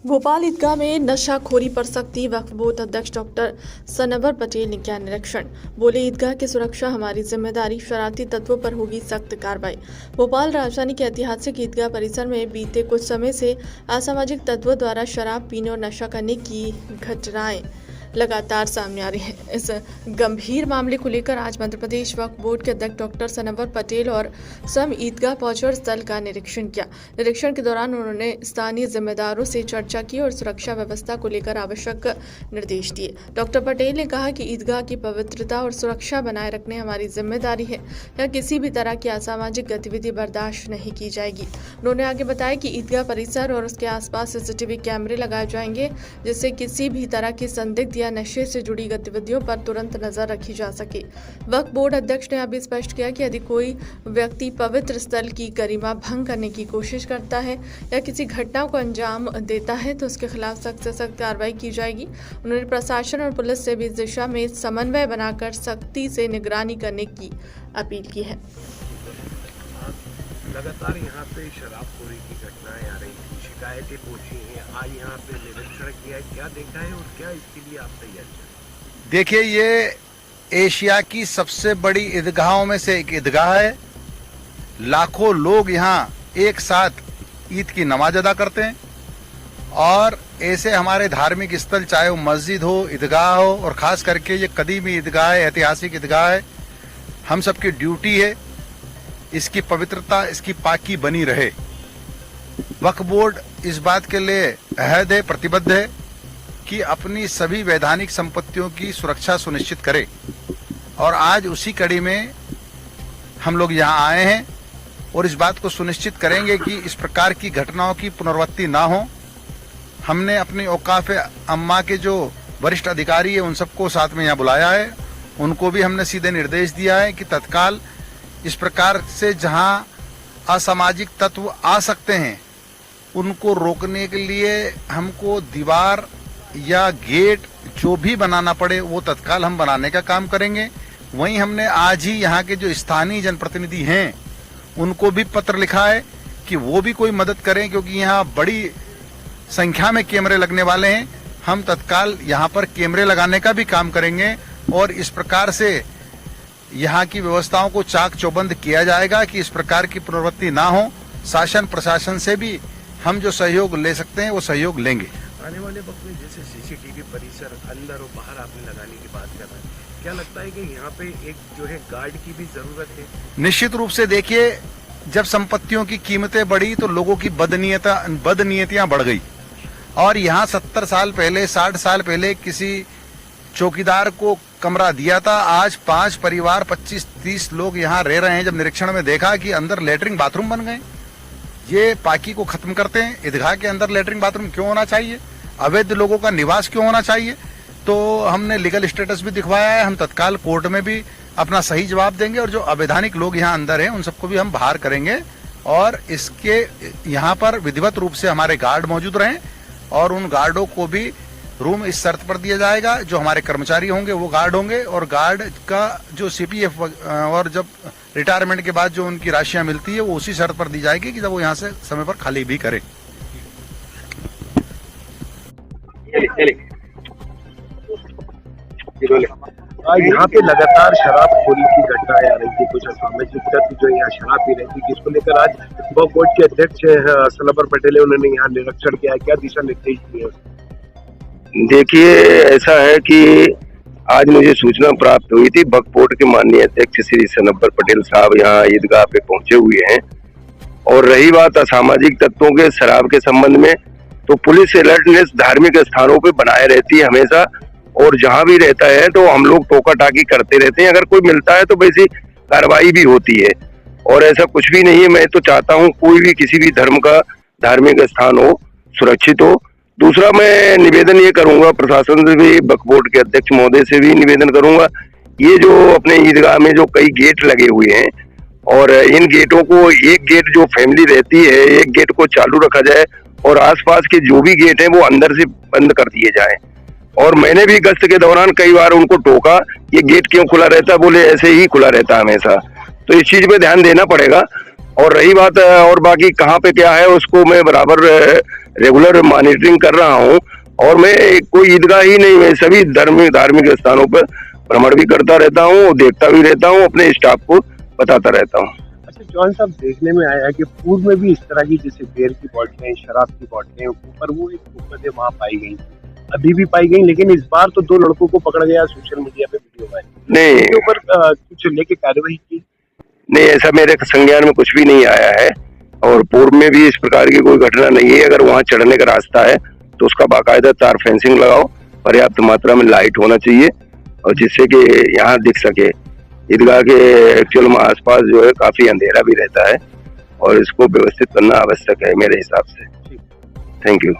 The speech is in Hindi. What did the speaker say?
भोपाल ईदगाह में नशाखोरी पर सख्ती। वक्फ बोर्ड अध्यक्ष डॉक्टर सनवर पटेल ने किया निरीक्षण। बोले, ईदगाह की सुरक्षा हमारी जिम्मेदारी, शरारती तत्वों पर होगी सख्त कार्रवाई। भोपाल राजधानी के ऐतिहासिक ईदगाह परिसर में बीते कुछ समय से असामाजिक तत्वों द्वारा शराब पीने और नशा करने की घटनाएं लगातार सामने आ रही हैं। इस गंभीर मामले को लेकर आज मध्य प्रदेश वक्फ बोर्ड के अध्यक्ष डॉक्टर सनवर पटेल और स्वयं ईदगाह पहुंचे और स्थल का निरीक्षण किया। निरीक्षण के दौरान उन्होंने स्थानीय जिम्मेदारों से चर्चा की और सुरक्षा व्यवस्था को लेकर आवश्यक निर्देश दिए। डॉक्टर पटेल ने कहा कि ईदगाह की पवित्रता और सुरक्षा बनाए रखने हमारी जिम्मेदारी है। यहाँ किसी भी तरह की असामाजिक गतिविधि बर्दाश्त नहीं की जाएगी। उन्होंने आगे बताया कि ईदगाह परिसर और उसके आसपास सीसीटीवी कैमरे लगाए जाएंगे, जिससे किसी भी तरह की संदिग्ध नशे से जुड़ी गतिविधियों पर तुरंत नजर रखी जा सके। वक्फ बोर्ड अध्यक्ष ने अभी स्पष्ट किया कि यदि कोई व्यक्ति पवित्र स्थल की गरिमा भंग करने की कोशिश करता है या किसी घटना को अंजाम देता है तो उसके खिलाफ सख्त से सख्त कार्रवाई की जाएगी। उन्होंने प्रशासन और पुलिस से भी इस दिशा में समन्वय बनाकर सख्ती से निगरानी करने की अपील की है। लगातार यहाँ पे शराबखोरी की घटनाएं आ रही थी, शिकायतें पहुंची हैं। आज यहाँ पे निरीक्षण किया है, क्या देखा है और क्या इसके लिए आप तैयार हैं? देखिए, ये एशिया की सबसे बड़ी ईदगाहों में से एक ईदगाह है। लाखों लोग यहाँ एक साथ ईद की नमाज अदा करते हैं और ऐसे हमारे धार्मिक स्थल, चाहे वो मस्जिद हो, ईदगाह हो, और खास करके ये कदीमी ईदगाह है, ऐतिहासिक ईदगाह है। हम सबकी ड्यूटी है इसकी पवित्रता, इसकी पाकी बनी रहे। वक्फ बोर्ड इस बात के लिए अहद है, प्रतिबद्ध है कि अपनी सभी वैधानिक संपत्तियों की सुरक्षा सुनिश्चित करे। और आज उसी कड़ी में हम लोग यहाँ आए हैं और इस बात को सुनिश्चित करेंगे कि इस प्रकार की घटनाओं की पुनरावृत्ति ना हो। हमने अपनी औकाफ अम्मा के जो वरिष्ठ अधिकारी है उन सबको साथ में यहाँ बुलाया है। उनको भी हमने सीधे निर्देश दिया है कि तत्काल इस प्रकार से जहाँ असामाजिक तत्व आ सकते हैं उनको रोकने के लिए हमको दीवार या गेट जो भी बनाना पड़े वो तत्काल हम बनाने का काम करेंगे। वहीं हमने आज ही यहाँ के जो स्थानीय जनप्रतिनिधि हैं उनको भी पत्र लिखा है कि वो भी कोई मदद करें, क्योंकि यहाँ बड़ी संख्या में कैमरे लगने वाले हैं। हम तत्काल यहाँ पर कैमरे लगाने का भी काम करेंगे और इस प्रकार से यहाँ की व्यवस्थाओं को चाक चौबंद किया जाएगा कि इस प्रकार की पुनरावृत्ति ना हो। शासन प्रशासन से भी हम जो सहयोग ले सकते हैं वो सहयोग लेंगे। आने वाले वक्त में जैसे सीसीटीवी परिसर अंदर और बाहर आपने लगाने की बात कर रहे हैं, क्या लगता है कि यहाँ पे एक जो है गार्ड की भी जरूरत है? निश्चित रूप से देखिए, जब संपत्तियों की कीमतें बढ़ी तो लोगों की बदनीयतियां बढ़ गई। और यहाँ 70 साल पहले, 60 साल पहले किसी चौकीदार को कमरा दिया था। आज 5 परिवार 25-30 लोग यहाँ रह रहे हैं। जब निरीक्षण में देखा कि अंदर लेटरिन बाथरूम बन गए, ये पाकी को खत्म करते हैं। ईदगाह के अंदर लेटरिन बाथरूम क्यों होना चाहिए? अवैध लोगों का निवास क्यों होना चाहिए? तो हमने लीगल स्टेटस भी दिखवाया है। हम तत्काल कोर्ट में भी अपना सही जवाब देंगे और जो अवैधानिक लोग यहाँ अंदर हैं उन सबको भी हम बाहर करेंगे। और इसके यहाँ पर विधिवत रूप से हमारे गार्ड मौजूद रहें और उन गार्डों को भी रूम इस शर्त पर दिया जाएगा, जो हमारे कर्मचारी होंगे वो गार्ड होंगे और गार्ड का जो सीपीएफ और जब रिटायरमेंट के बाद जो उनकी राशियां मिलती है वो उसी शर्त पर दी जाएगी कि जब वो यहाँ से समय पर खाली भी करे। यहाँ पे लगातार शराबखोरी की घटनाएं आ रही थी, कुछ असामाजिक तत्व जो यहाँ शराब पी रहे थे, जिसको लेकर आज वक्फ बोर्ड के अध्यक्ष सनवर पटेल उन्होंने यहाँ निरीक्षण किया। क्या दिशा निर्देश दिए? देखिए, ऐसा है कि आज मुझे सूचना प्राप्त हुई थी, वक्फ बोर्ड के माननीय अध्यक्ष श्री सनवर पटेल साहब यहाँ ईदगाह पे पहुंचे हुए हैं। और रही बात असामाजिक तत्वों के शराब के संबंध में, तो पुलिस अलर्टनेस धार्मिक स्थानों पे बनाए रहती है हमेशा, और जहां भी रहता है तो हम लोग टोका टाकी करते रहते हैं। अगर कोई मिलता है तो वैसी कार्रवाई भी होती है और ऐसा कुछ भी नहीं है। मैं तो चाहता हूँ कोई भी किसी भी धर्म का धार्मिक स्थान हो, सुरक्षित हो। दूसरा, मैं निवेदन ये करूंगा प्रशासन से भी, वक्फ बोर्ड के अध्यक्ष महोदय से भी निवेदन करूंगा, ये जो अपने ईदगाह में जो कई गेट लगे हुए हैं और इन गेटों को, एक गेट जो फैमिली रहती है, एक गेट को चालू रखा जाए और आसपास के जो भी गेट हैं वो अंदर से बंद कर दिए जाएं। और मैंने भी गश्त के दौरान कई बार उनको टोका, ये गेट क्यों खुला रहता? बोले ऐसे ही खुला रहता हमेशा। तो इस चीज पे ध्यान देना पड़ेगा। और रही बात और बाकी कहाँ पे क्या है उसको मैं बराबर रेगुलर मॉनिटरिंग कर रहा हूँ। और मैं कोई ईदगाह ही नहीं, मैं सभी धार्मिक स्थानों पर भ्रमण भी करता रहता हूँ, देखता भी रहता हूँ, अपने स्टाफ को बताता रहता हूँ। अच्छा चौहान साहब, देखने में आया है कि पूर्व में भी इस तरह की जैसे बियर की बोतलें, शराब की बोतलें ऊपर वो एक हुकूमतें वहाँ पाई गई, अभी भी पाई गई, लेकिन इस बार तो 2 लड़कों को पकड़ा गया, सोशल मीडिया पे वीडियो वायरल। नहीं इनके ऊपर कुछ लेके कार्रवाई की? नहीं, ऐसा मेरे संज्ञान में कुछ भी नहीं आया है और पूर्व में भी इस प्रकार की कोई घटना नहीं है। अगर वहाँ चढ़ने का रास्ता है तो उसका बाकायदा तार फेंसिंग लगाओ, पर्याप्त मात्रा में लाइट होना चाहिए और जिससे कि यहाँ दिख सके। ईदगाह के एक्चुअल में आसपास जो है काफी अंधेरा भी रहता है और इसको व्यवस्थित करना आवश्यक है मेरे हिसाब से। Thank you.